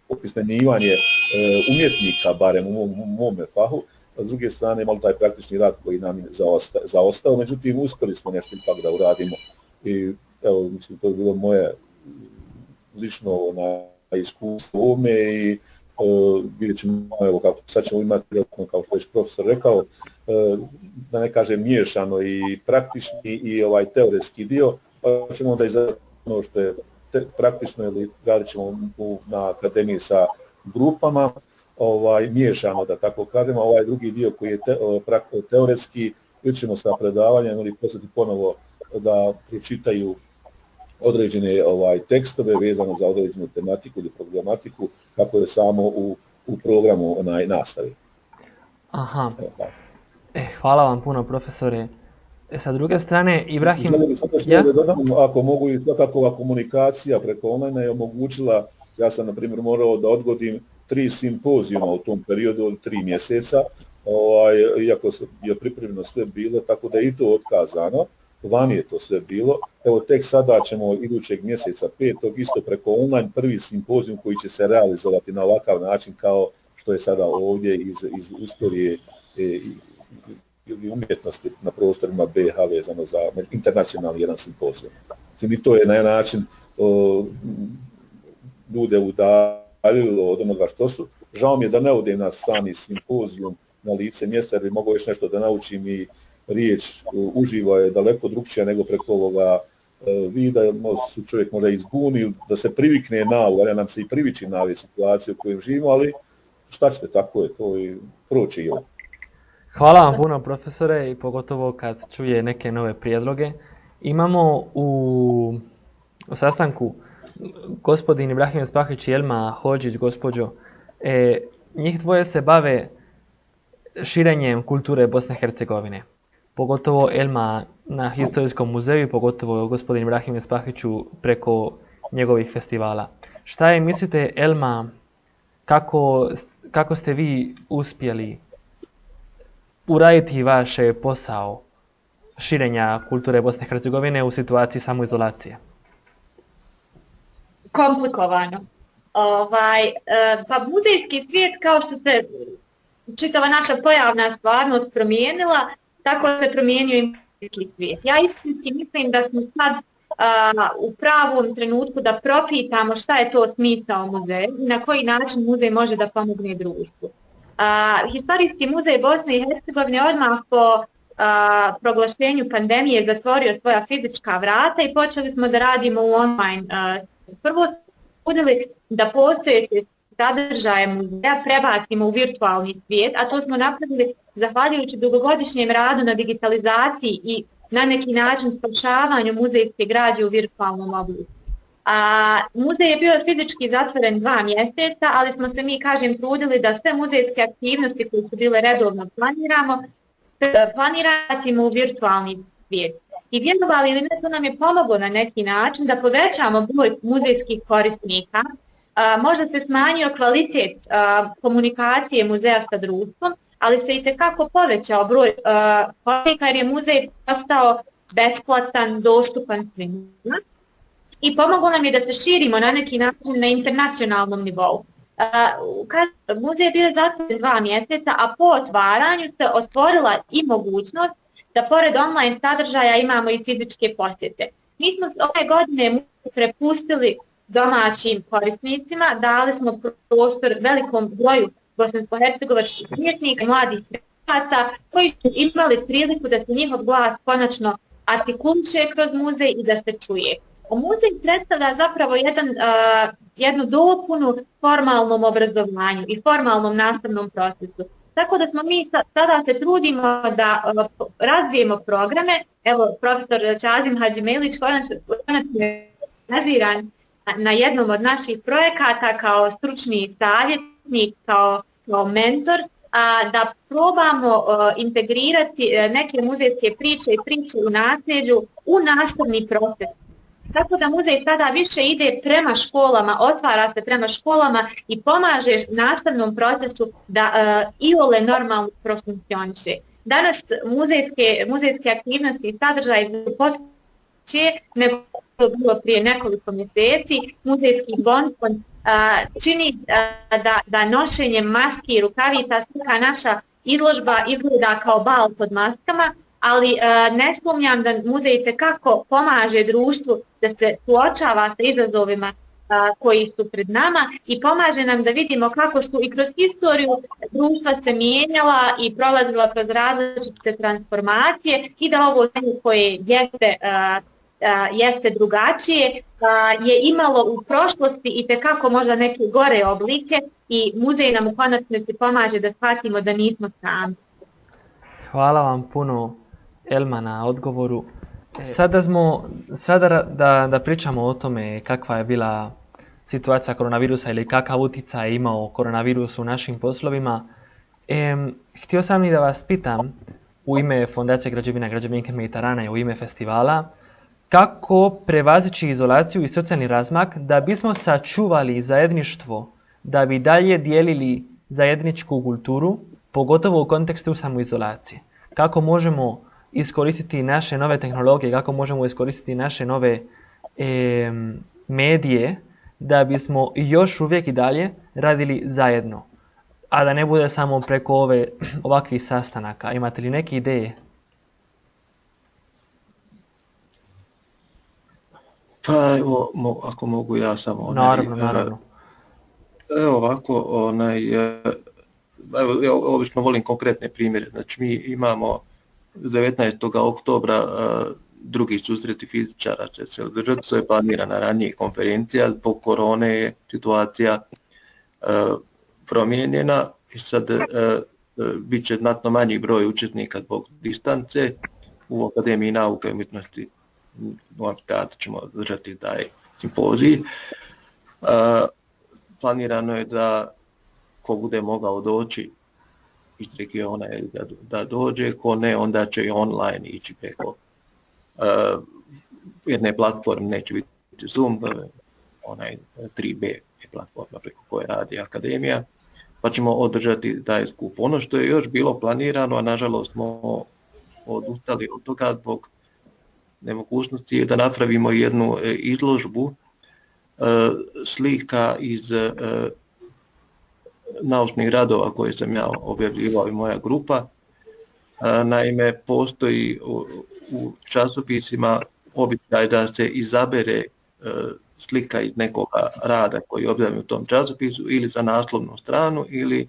opismenjivanje umjetnika, barem u mome fahu. S druge strane imali taj praktični rad koji nam je zaostao, međutim uspjeli smo nešto ipak da uradimo. I evo, mislim, to je bilo moje lično iskustvo u ovome i vidjet ćemo, evo, kako sad ćemo imati, kao što je profesor rekao, da ne kažem miješano i praktični i teoretski dio, pa ćemo onda izaći ono što je praktično, ili radit ćemo na akademiji sa grupama, miješano, da tako kažemo, drugi dio koji je teoretski, ili ćemo sa predavanjem ili poslati ponovo da pročitaju određene tekstove vezano za određenu tematiku ili problematiku, kako je samo u programu nastavi. Aha. Hvala vam puno, profesore. Sa druge strane, Ibrahim... Ako mogu, i svakako komunikacija preko online je omogućila, ja sam na primjer morao da odgodim 3 simpozijuma u tom periodu od 3 mjeseca, iako je pripremljeno sve bilo, tako da je i to otkazano, vani je to sve bilo. Evo tek sada ćemo idućeg mjeseca 5. isto preko online prvi simpozijum koji će se realizovati na ovakav način kao što je sada ovdje iz istorije i umjetnosti na prostorima BiH vezano za internacionalni jedan simpozijum. I to je na jedan način ljude udaljilo od onoga što su. Žao mi je da ne odem na sami simpozijum na lice mjesta, jer bi mogao još nešto da naučim i riječ uživo je daleko drukčija nego preko ovoga vida, su čovjek možda izbuni, da se privikne na ovo, ali nam se i priviči na ove situacije u kojem živimo, ali šta ćete, tako je to i proći i ovo. Hvala vam puno, profesore, i pogotovo kad čuje neke nove prijedloge. Imamo u sastanku gospodin Ibrahim Spahić i Elma Hodžić, gospođo. Njih dvoje se bave širenjem kulture Bosne i Hercegovine. Pogotovo Elma na Historijskom muzeju, pogotovo gospodin Ibrahim Spahiću preko njegovih festivala. Šta je, mislite, Elma, kako ste vi uspjeli uraditi vaš posao širenja kulture Bosne i Hercegovine u situaciji samoizolacije? Komplikovano. Pa muzejski svijet, kao što se čitava naša pojavna stvarnost promijenila, tako se promijenio i muzejski svijet. Ja istinski mislim da smo sad u pravom trenutku da propitamo šta je to smisao muzeja i na koji način muzej može da pomogne društvu. Historijski muzej Bosne i Hercegovine odmah po proglašenju pandemije zatvorio svoja fizička vrata i počeli smo da radimo u online. Prvo smo udjeli da postojeće sadržaje muzeja prebacimo u virtualni svijet, a to smo napravili zahvaljujući dugogodišnjem radu na digitalizaciji i na neki način spašavanju muzejske građe u virtualnom obliku. Muzej je bio fizički zatvoren 2 mjeseca, ali smo se mi, trudili da sve muzejske aktivnosti koje su bile redovno planiramo u virtualni svijet. I vjerovali ili ne, to nam je pomoglo na neki način da povećamo broj muzejskih korisnika. Možda se smanjio kvalitet komunikacije muzeja sa društvom, ali se itekako povećao broj korisnika jer je muzej postao besplatan, dostupan svima. I pomoglo nam je da se širimo na neki način na internacionalnom nivou. Muzej je bio zatvoren 2 mjeseca, a po otvaranju se otvorila i mogućnost da pored online sadržaja imamo i fizičke posjete. Mi smo ove godine prepustili domaćim korisnicima, dali smo prostor velikom broju bosansko-hercegovačkih umjetnika i mladih kreativaca koji su imali priliku da se njihov glas konačno artikuliše kroz muzej i da se čuje. Muzej predstavlja zapravo jednu dopunu formalnom obrazovanju i formalnom nastavnom procesu. Tako da smo mi sada se trudimo da razvijemo programe. Evo, profesor Čazim Hadžimelić konačno je naziran na jednom od naših projekata kao stručni savjetnik, kao mentor, da probamo integrirati neke muzejske priče i priče u nasljeđu u nastavni proces. Tako da muzej sada više ide prema školama, otvara se prema školama i pomaže nastavnom procesu da iole normalno profunkcioniše. Danas muzejske aktivnosti i sadržaje su potpuće nego bilo prije nekoliko mjeseci. Muzejski bonton čini da nošenjem maski i rukavica svaka naša izložba izgleda kao bal pod maskama, ali ne sumnjam da muzej itekako pomaže društvu da se suočava sa izazovima koji su pred nama i pomaže nam da vidimo kako su i kroz historiju društva se mijenjala i prolazila kroz različite transformacije i da ovo koje jeste drugačije je imalo u prošlosti itekako možda neke gore oblike i muzej nam u konačnici pomaže da shvatimo da nismo sami. Hvala vam puno, Elma, na odgovoru. Sada da pričamo o tome kakva je bila situacija koronavirusa ili kakav utjecaj je imao koronavirus u našim poslovima. Htio sam i da vas pitam u ime Fondacije građevina Građevinke Mediterana i u ime festivala kako prevazići izolaciju i socijalni razmak da bismo sačuvali zajedništvo, da bi dalje dijelili zajedničku kulturu, pogotovo u kontekstu samoizolacije. Kako možemo iskoristiti naše nove tehnologije, kako možemo iskoristiti naše nove medije da bismo još uvijek i dalje radili zajedno, a da ne bude samo preko ovakvih sastanaka. Imate li neke ideje? Pa evo, ako mogu ja samo... Naravno. Evo ovako, obično volim konkretne primjere. Znači mi imamo 19. oktobra drugi susreti fizičara će se održati, to je planirana ranije konferencija, zbog korone je situacija promijenjena i sad bit će znatno manji broj učesnika zbog distance. U Akademiji nauke i umjetnosti u amfiteatru ćemo održati taj simpozij. Planirano je da ko bude mogao doći iz regiona da dođe, ko ne, onda će i online ići preko jedne platforme, neće biti Zoom, onaj 3B je platforma preko koje radi Akademija, pa ćemo održati taj skup. Ono što je još bilo planirano, a nažalost smo odustali od toga zbog nemogućnosti, je da napravimo jednu izložbu slika iz naučnih radova koje sam ja objavljivao i moja grupa. Naime, postoji u časopisima običaj da se izabere slika iz nekoga rada koji je objavljen u tom časopisu ili za naslovnu stranu ili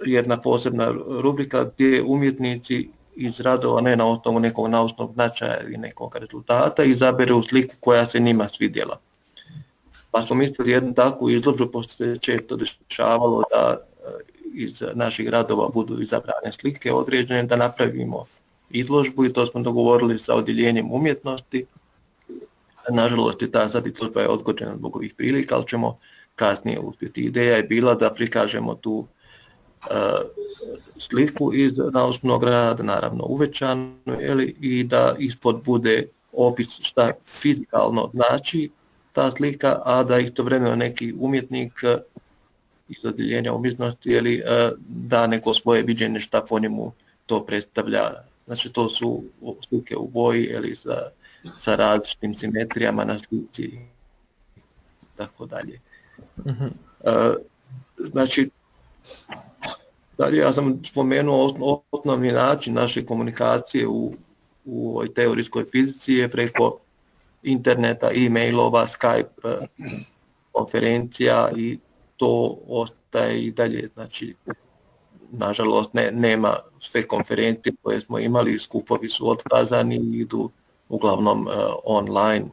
jedna posebna rubrika gdje umjetnici iz radova ne na osnovu nekog naučnog značaja ili nekog rezultata izaberu sliku koja se njima svidjela. Pa smo mislili jednu takvu izložbu, pošto se često dešavalo da iz naših radova budu izabrane slike određene, da napravimo izložbu i to smo dogovorili sa odjeljenjem umjetnosti. Nažalost, ta sad izložba je odgođena zbog ovih prilika, ali ćemo kasnije uspjeti. Ideja je bila da prikažemo tu sliku iz naučnog rada, naravno uvećanu, i da ispod bude opis šta fizikalno znači ta slika, a da istovremeno neki umjetnik iz odjeljenja umjetnosti da neko svoje viđenje šta po njemu to predstavlja. Znači to su slike u boji sa različitim simetrijama na slici i tako dalje. Znači, dalje ja sam spomenuo osnovni način naše komunikacije u ovoj teorijskoj fizici je preko interneta, e-mailova, Skype, konferencija i to ostaje i dalje. Znači, nažalost, nema sve konferencije koje smo imali, skupovi su otkazani i idu uglavnom online.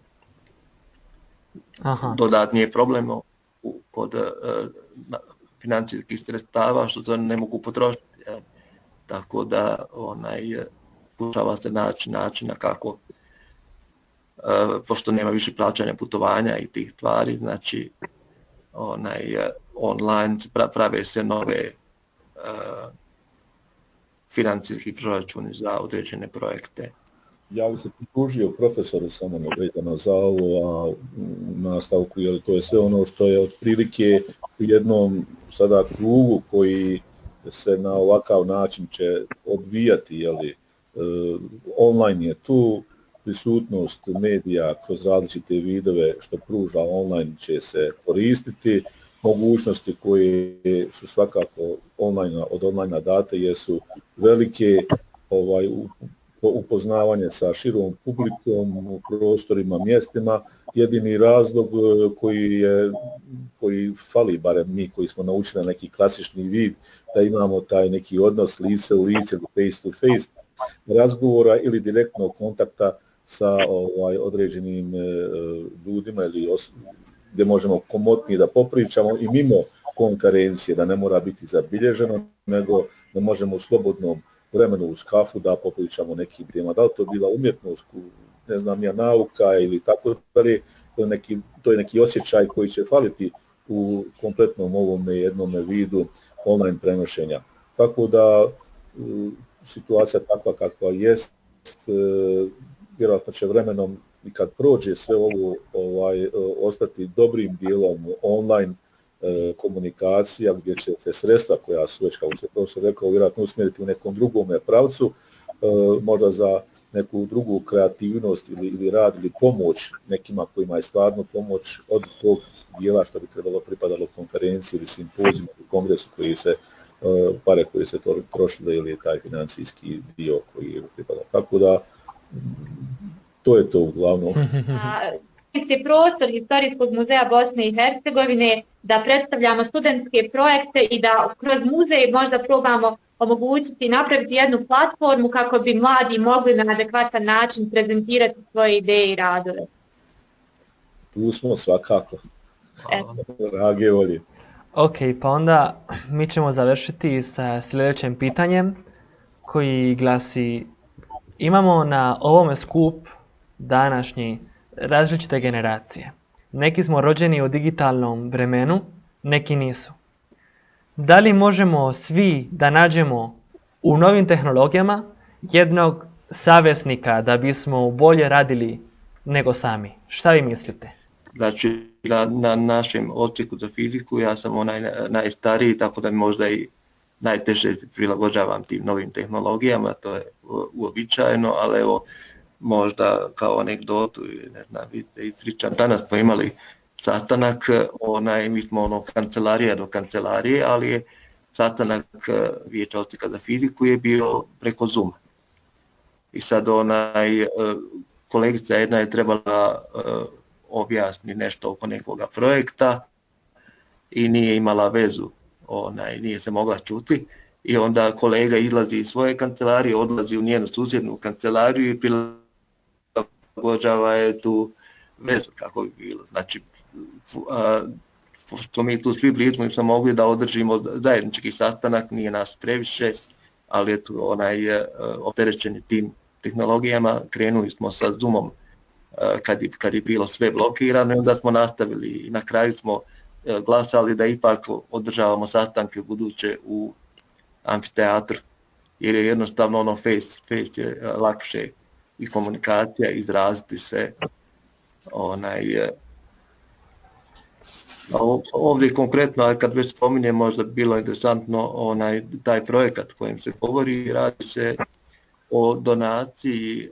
Aha. Dodatni je problem kod financijskih sredstava što se ne mogu potrošiti. Tako da pokušava se naći načina kako, pošto nema više plaćanja putovanja i tih stvari, znači online prave se nove financijski proračuni za određene projekte. Ja bih se pridružio profesoru samo vezano za ovo, a nastavku, jer to je sve ono što je otprilike u jednom sada krugu koji se na ovakav način će odvijati, online je tu, prisutnost medija kroz različite vidove što pruža online će se koristiti, mogućnosti koje su svakako od online date jesu velike, upoznavanje sa širom publikom u prostorima, mjestima. Jedini razlog koji fali, barem mi koji smo naučili na neki klasični vid, da imamo taj neki odnos lice u lice, face to face razgovora ili direktnog kontakta sa određenim ljudima ili gdje možemo komotnije da popričamo i mimo konferencije, da ne mora biti zabilježeno, nego da možemo u slobodnom vremenu uz kafu da popričamo nekim tema. Da li to bila umjetnost, ne znam ja, nauka ili tako dalje, to je neki osjećaj koji će faliti u kompletnom ovome jednome vidu online prenošenja. Tako da situacija takva kakva jest, vjerojatno će vremenom i kad prođe sve ovo ostati dobrim dijelom online komunikacija gdje će se sredstva koja su već, kao se profesor rekao, vjerojatno usmjeriti u nekom drugome pravcu, možda za neku drugu kreativnost ili rad ili pomoć nekima kojima je stvarno pomoć od tog dijela što bi trebalo pripadalo konferenciji ili simpoziju ili kongresu pare koje se trošile ili taj financijski dio koji je pripadao. Tako da to je to uglavnom. Je prostor Historijskog muzeja Bosne i Hercegovine da predstavljamo studentske projekte i da kroz muzej možda probamo omogućiti i napraviti jednu platformu kako bi mladi mogli na adekvatan način prezentirati svoje ideje i radove. Tu smo svakako. Drage volje. Ok, pa onda mi ćemo završiti sa sljedećim pitanjem koji glasi: imamo na ovome skup današnji različite generacije. Neki smo rođeni u digitalnom vremenu, neki nisu. Da li možemo svi da nađemo u novim tehnologijama jednog savjesnika da bismo bolje radili nego sami? Šta vi mislite? Znači, na našem odsjeku za fiziku ja sam najstariji, tako da možda i najteže prilagođavam tim novim tehnologijama, to je uobičajeno, ali evo, možda kao anegdotu, ne znam, vidite, ispričam. Danas smo imali sastanak, mi smo kancelarija do kancelarije, ali je sastanak vijeća odsjeka za fiziku je bio preko Zooma. I sad kolegica jedna je trebala objasniti nešto oko nekoga projekta i nije imala vezu nije se mogla čuti i onda kolega izlazi iz svoje kancelarije, odlazi u njenu susjednu kancelariju i prilagođava je tu vezu kako bi bilo. Znači, što mi tu svi blizu smo mogli da održimo zajednički sastanak, nije nas previše, ali je tu opterećeni tim tehnologijama, krenuli smo sa Zoomom kad je bilo sve blokirano i onda smo nastavili i na kraju smo glasali da ipak održavamo sastanke buduće u amfiteatru, jer je jednostavno face je lakše i komunikacija, izraziti sve. Ovdje konkretno, kad već spominjem, možda bi bilo interesantno taj projekat kojim se govori, radi se o donaciji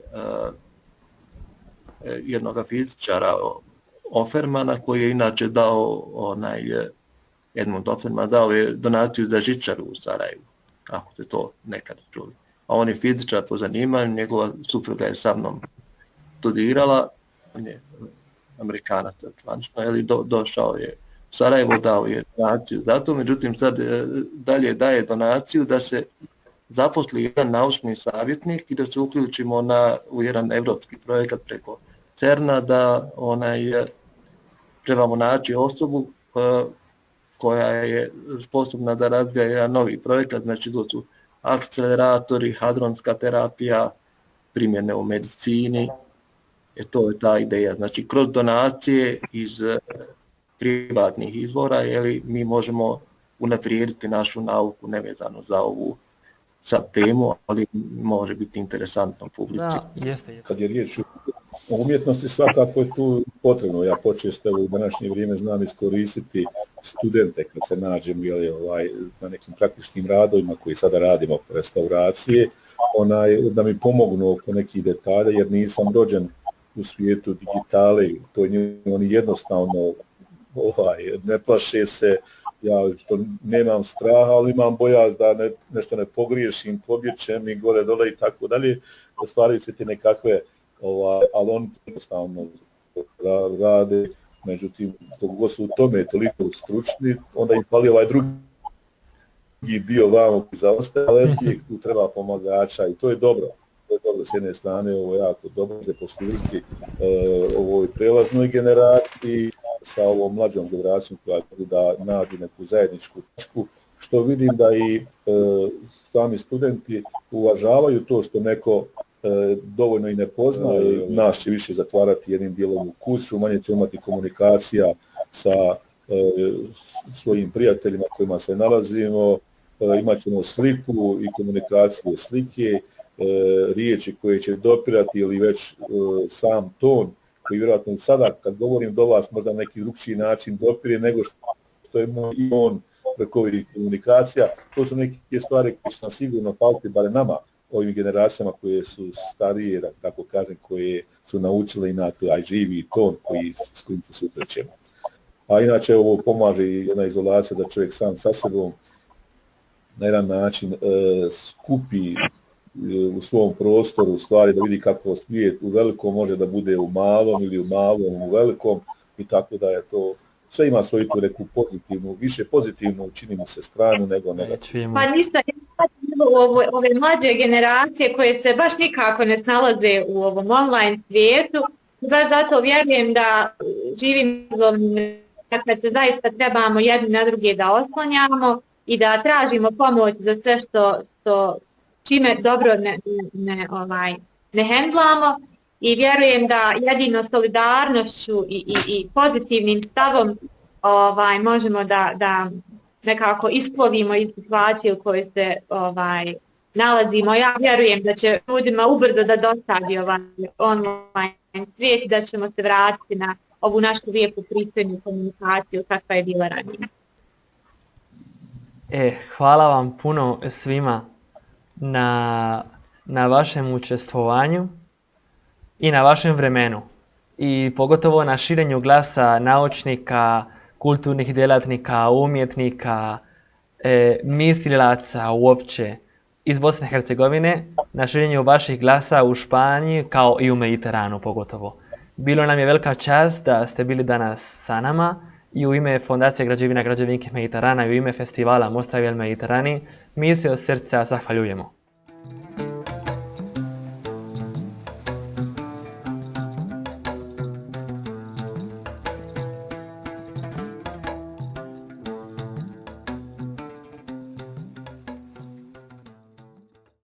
jednog fizičara Offermana, koji je inače dao, Edmund Offerman dao je donaciju za žičaru u Sarajevu, ako ste to nekad čuli. A on je fizičar po zanimanju, njegova supruga je sa mnom studirala, on je Amerikanac, došao je u Sarajevo, dao je donaciju za to, međutim sad dalje daje donaciju da se zaposli jedan naučni savjetnik i da se uključimo u jedan evropski projekat preko CERN-a, da trebamo naći osobu koja je sposobna da razvija jedan novi projekat, znači to su akceleratori, hadronska terapija, primjene u medicini, to je ta ideja. Znači kroz donacije iz privatnih izvora, mi možemo unaprijediti našu nauku nevezano za ovu sad temu, ali može biti interesantno publici. Da, jeste. Kad je riječ o umjetnosti, svakako je tu potrebno. Ja počesto u današnje vrijeme znam iskoristiti studente kad se nađem na nekim praktičnim radovima koji sada radimo oko restauracije, da mi pomognu oko nekih detalja, jer nisam rođen u svijetu digitale, oni jednostavno ne plaše se, ja što nemam straha, ali imam bojaz da nešto ne pogriješim, pobjećem i gore dole i tako dalje, stvaraju se ti nekakve, ali oni jednostavno rade, međutim, koliko su u tome toliko stručni, onda im fali ovaj drugi dio vamo koji zaostaje, ali uvijek tu treba pomagača i to je dobro. To je dobro s jedne strane, ovo je jako dobro da poslužiti ovoj prelaznoj generaciji sa ovom mlađom generacijom koja da nađu neku zajedničku točku, što vidim da i sami studenti uvažavaju to što neko dovoljno i ne pozna i nas će više zatvarati jednim dijelom u kuću, manje će imati komunikacija sa svojim prijateljima kojima se nalazimo, imat ćemo sliku i komunikacije slike, riječi koje će dopirati ili već sam ton koji vjerojatno sada kad govorim do vas možda na neki drugčiji način dopire nego što je moj i on preko ovih komunikacija. To su neke stvari koje će nam sigurno faliti, bare nama, ovim generacijama koje su starije, da tako kažem, koje su naučile i na taj živi ton s kojim se susrećemo. A inače ovo pomaže i jedna izolacija da čovjek sam sa sebom na jedan način skupi u svom prostoru stvari, da vidi kako svijet u velikom može da bude u malom ili u malom u velikom i tako da je to, sve ima svoju tu neku pozitivnu, više pozitivnu čini mi se stranu nego negativnu. Pa ništa, ove mlađe generacije koje se baš nikako ne snalaze u ovom online svijetu, baš zato vjerujem da živimo kad se zaista trebamo jedni na druge da oslanjamo i da tražimo pomoć za sve što čime dobro ne hendlamo i vjerujem da jedino solidarnošću i pozitivnim stavom možemo da nekako isplovimo iz situacije u kojoj se nalazimo. Ja vjerujem da će ljudima ubrzo da dostavi online svijet i da ćemo se vratiti na ovu našu lijepu pristojnu komunikaciju kakva je bila ranije. Hvala vam puno svima na vašem učestvovanju i na vašem vremenu i pogotovo na širenju glasa naučnika, kulturnih djelatnika, umjetnika, mislilaca uopće iz Bosne i Hercegovine, na širenju vaših glasa u Španiji kao i u Mediteranu pogotovo. Bilo nam je velika čast da ste bili danas sa nama i u ime Fondacije Građevina Građevinke Mediterana i u ime festivala Mostavi El Mediterani mi se od srca zahvaljujemo.